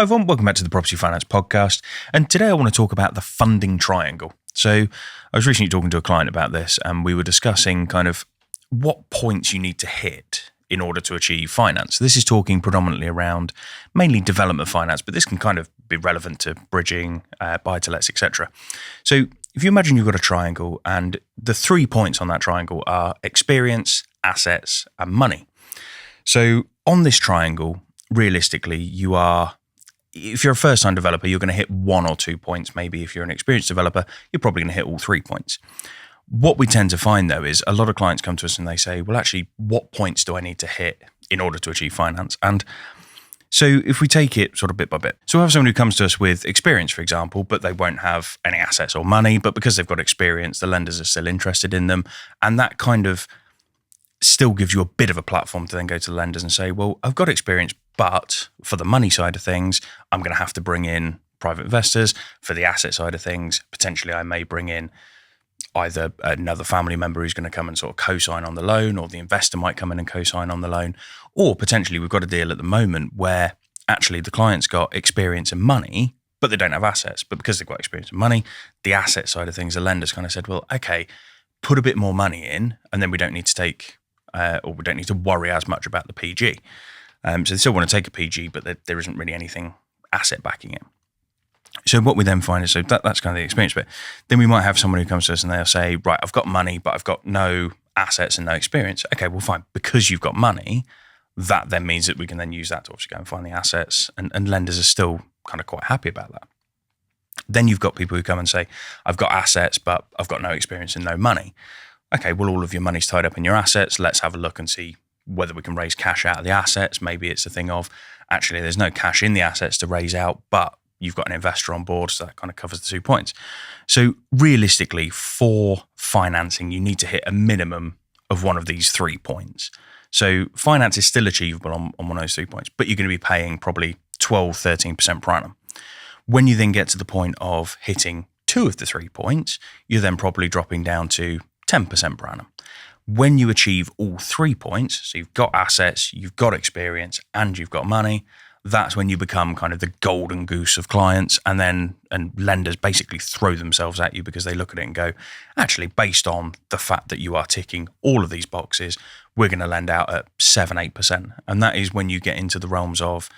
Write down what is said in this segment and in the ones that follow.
Hi everyone, welcome back to the Property Finance Podcast. And today I want to talk about the funding triangle. So I was recently talking to a client about this and we were discussing kind of what points you need to hit in order to achieve finance. This is talking predominantly around mainly development finance, but this can kind of be relevant to bridging, buy-to-lets, etc. So if you imagine you've got a triangle and the 3 points on that triangle are experience, assets, and money. So on this triangle, realistically, if you're a first-time developer, you're going to hit 1 or 2 points. Maybe if you're an experienced developer, you're probably going to hit all 3 points. What we tend to find, though, is a lot of clients come to us and they say, well, actually, what points do I need to hit in order to achieve finance? And so if we take it sort of bit by bit. So we have someone who comes to us with experience, for example, but they won't have any assets or money. But because they've got experience, the lenders are still interested in them. And that kind of still gives you a bit of a platform to then go to the lenders and say, well, I've got experience, but for the money side of things, I'm going to have to bring in private investors. For the asset side of things, potentially I may bring in either another family member who's going to come and sort of co-sign on the loan, or the investor might come in and co-sign on the loan. Or potentially we've got a deal at the moment where actually the client's got experience and money, but they don't have assets. But because they've got experience and money, the asset side of things, the lenders kind of said, well, okay, put a bit more money in and then we don't need to take or we don't need to worry as much about the PG. So they still want to take a PG, but there isn't really anything asset backing it. So what we then find is, so that's kind of the experience bit. Then we might have someone who comes to us and they'll say, right, I've got money, but I've got no assets and no experience. Okay, well, fine. Because you've got money, that then means that we can then use that to obviously go and find the assets, and lenders are still kind of quite happy about that. Then you've got people who come and say, I've got assets, but I've got no experience and no money. Okay, well, all of your money's tied up in your assets. Let's have a look and see whether we can raise cash out of the assets. Maybe it's a thing of, actually, there's no cash in the assets to raise out, but you've got an investor on board, so that kind of covers the 2 points. So realistically, for financing, you need to hit a minimum of one of these 3 points. So finance is still achievable on one of those 3 points, but you're going to be paying probably 12, 13% per annum. When you then get to the point of hitting 2 of the 3 points, you're then probably dropping down to 10% per annum. When you achieve all 3 points, so you've got assets, you've got experience, and you've got money, that's when you become kind of the golden goose of clients, and lenders basically throw themselves at you because they look at it and go, actually, based on the fact that you are ticking all of these boxes, we're going to lend out at 7, 8%. And that is when you get into the realms of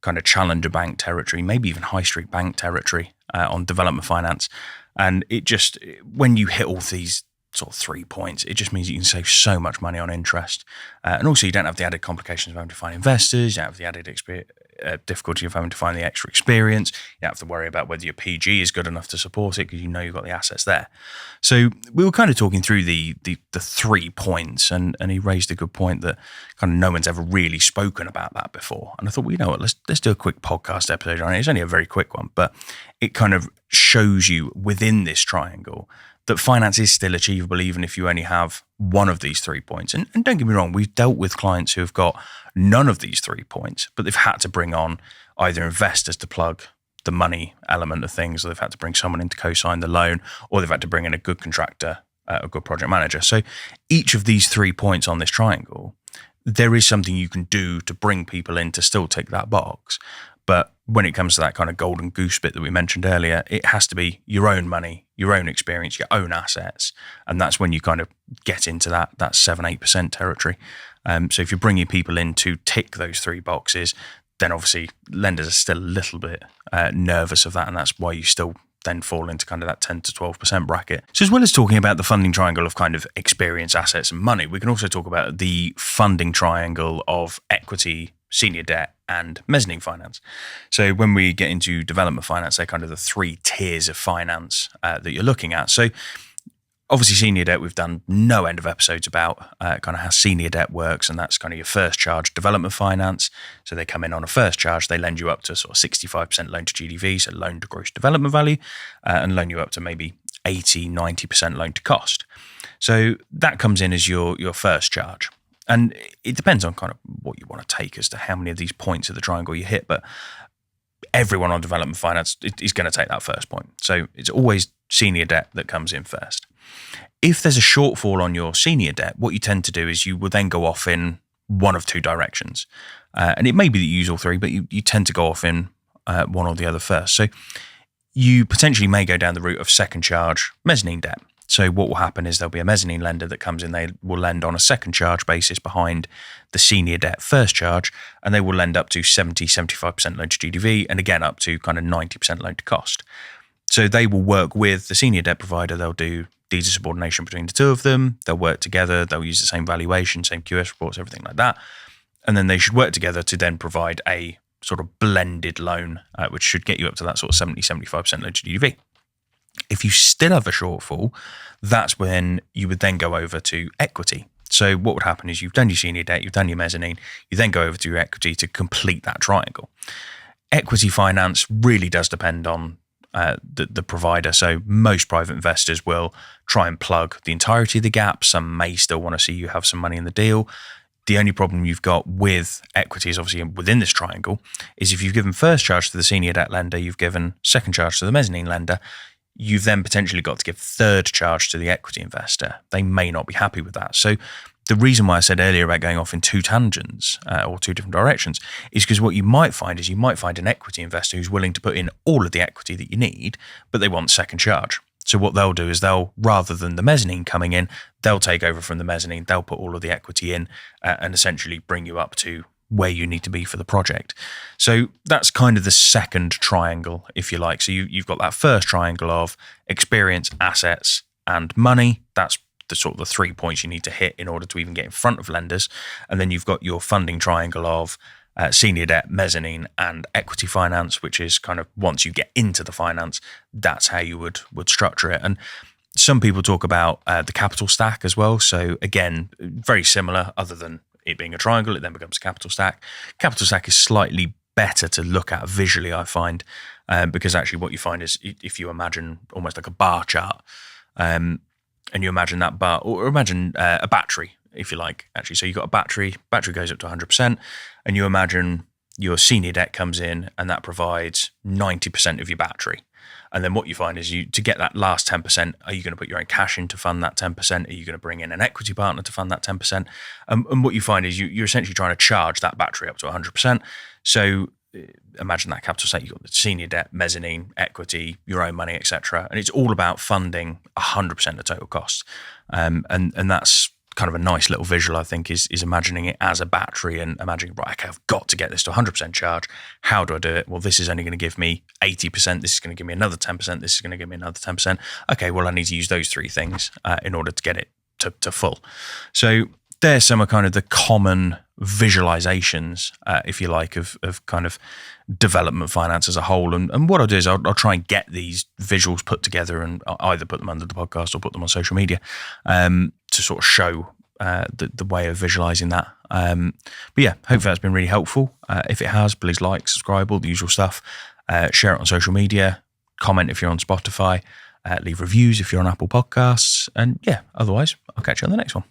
kind of challenger bank territory, maybe even high street bank territory on development finance. And it just, when you hit all these sort of 3 points, it just means you can save so much money on interest. And also you don't have the added complications of having to find investors, you don't have the added difficulty of having to find the extra experience, you don't have to worry about whether your PG is good enough to support it because you know you've got the assets there. So we were kind of talking through the 3 points, and he raised a good point that kind of no one's ever really spoken about that before. And I thought, well, you know what, let's do a quick podcast episode on it. It's only a very quick one, but it kind of shows you within this triangle that finance is still achievable even if you only have one of these 3 points. And don't get me wrong, we've dealt with clients who have got none of these 3 points, but they've had to bring on either investors to plug the money element of things, or they've had to bring someone in to co-sign the loan, or they've had to bring in a good contractor, a good project manager. So each of these 3 points on this triangle, there is something you can do to bring people in to still tick that box. But when it comes to that kind of golden goose bit that we mentioned earlier, it has to be your own money, your own experience, your own assets. And that's when you kind of get into that 7, 8% territory. So if you're bringing people in to tick those 3 boxes, then obviously lenders are still a little bit nervous of that. And that's why you still then fall into kind of that 10 to 12% bracket. So as well as talking about the funding triangle of kind of experience, assets and money, we can also talk about the funding triangle of equity, senior debt and mezzanine finance. So when we get into development finance, they're kind of the 3 tiers of finance that you're looking at. So obviously senior debt, we've done no end of episodes about kind of how senior debt works, and that's kind of your first charge development finance. So they come in on a first charge, they lend you up to sort of 65% loan to GDV, so loan to gross development value, and loan you up to maybe 80, 90% loan to cost. So that comes in as your first charge. And it depends on kind of what you want to take as to how many of these points of the triangle you hit. But everyone on development finance is going to take that first point. So it's always senior debt that comes in first. If there's a shortfall on your senior debt, what you tend to do is you will then go off in one of 2 directions. And it may be that you use all 3, but you tend to go off in one or the other first. So you potentially may go down the route of second charge mezzanine debt. So what will happen is there'll be a mezzanine lender that comes in, they will lend on a second charge basis behind the senior debt first charge, and they will lend up to 70-75% loan to GDV, and again up to kind of 90% loan to cost. So they will work with the senior debt provider, they'll do deeds of subordination between the two of them, they'll work together, they'll use the same valuation, same QS reports, everything like that, and then they should work together to then provide a sort of blended loan, which should get you up to that sort of 70-75% loan to GDV. If you still have a shortfall, that's when you would then go over to equity. So what would happen is you've done your senior debt, you've done your mezzanine, you then go over to your equity to complete that triangle. Equity finance really does depend on the provider. So most private investors will try and plug the entirety of the gap. Some may still want to see you have some money in the deal. The only problem you've got with equity is obviously within this triangle is if you've given first charge to the senior debt lender, you've given second charge to the mezzanine lender, you've then potentially got to give third charge to the equity investor. They may not be happy with that. So the reason why I said earlier about going off in two tangents or two different directions is because what you might find is you might find an equity investor who's willing to put in all of the equity that you need, but they want second charge. So what they'll do is rather than the mezzanine coming in, they'll take over from the mezzanine, they'll put all of the equity in and essentially bring you up to where you need to be for the project. So that's kind of the second triangle, if you like. So you've got that first triangle of experience, assets, and money. That's the sort of the 3 points you need to hit in order to even get in front of lenders. And then you've got your funding triangle of senior debt, mezzanine, and equity finance, which is kind of once you get into the finance, that's how you would structure it. And some people talk about the capital stack as well. So again, very similar, other than it being a triangle, it then becomes a capital stack. Capital stack is slightly better to look at visually, I find, because actually what you find is if you imagine almost like a bar chart, and you imagine that bar, or imagine a battery, if you like, actually. So you've got a battery goes up to 100%, and you imagine your senior debt comes in and that provides 90% of your battery. And then what you find is to get that last 10%, are you going to put your own cash in to fund that 10%? Are you going to bring in an equity partner to fund that 10%? And what you find is you're essentially trying to charge that battery up to 100%. So imagine that capital stack, you've got the senior debt, mezzanine, equity, your own money, etc. And it's all about funding 100% of total costs. And that's kind of a nice little visual, I think, is imagining it as a battery and imagining, right, okay, I've got to get this to 100% charge. How do I do it? Well, this is only going to give me 80%. This is going to give me another 10%. This is going to give me another 10%. Okay, well, I need to use those three things in order to get it to full. So there's some of kind of the common visualizations, if you like, of kind of development finance as a whole. And what I'll do is I'll try and get these visuals put together and I'll either put them under the podcast or put them on social media to sort of show the way of visualizing that. But yeah, hopefully that's been really helpful. If it has, please like, subscribe, all the usual stuff. Share it on social media, comment if you're on Spotify, leave reviews if you're on Apple Podcasts. And yeah, otherwise, I'll catch you on the next one.